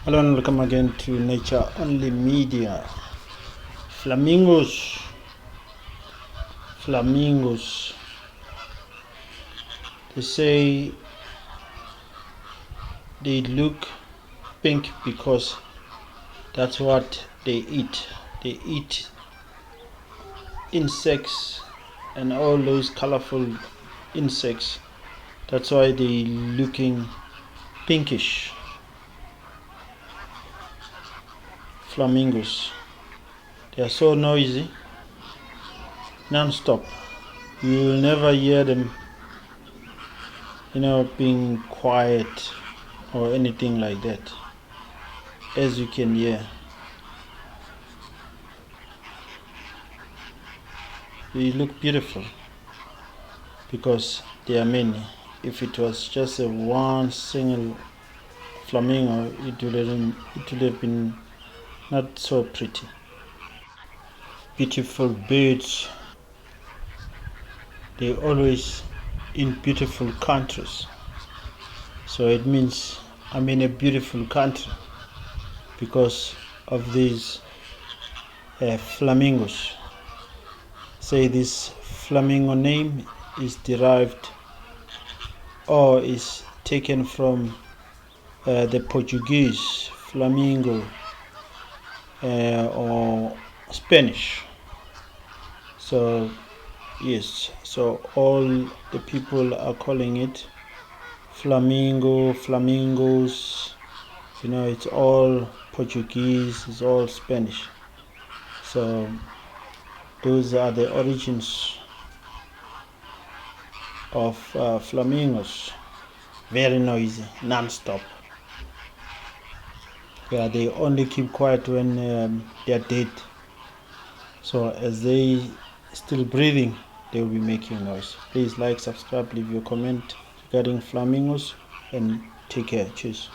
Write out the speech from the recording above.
Hello and welcome again to Nature Only Media. Flamingos. They say they look pink because that's what they eat. They eat insects and all those colorful insects. That's why they looking pinkish. Flamingos. They are so noisy, non-stop. You will never hear them, being quiet or anything like that. As you can hear, they look beautiful because there are many. If it was just a one single flamingo, it would have been not so pretty. Beautiful birds, they always in beautiful countries. So it means I'm in a beautiful country because of these flamingos. Say this flamingo name is derived or is taken from the Portuguese flamingo or Spanish. So yes, so all the people are calling it flamingo, flamingos. It's all Portuguese, it's all Spanish. So those are the origins of flamingos. Very noisy, non-stop. Yeah, they only keep quiet when they are dead. So as they still breathing, they will be making noise. Please like, subscribe, leave your comment regarding flamingos, and take care. Cheers.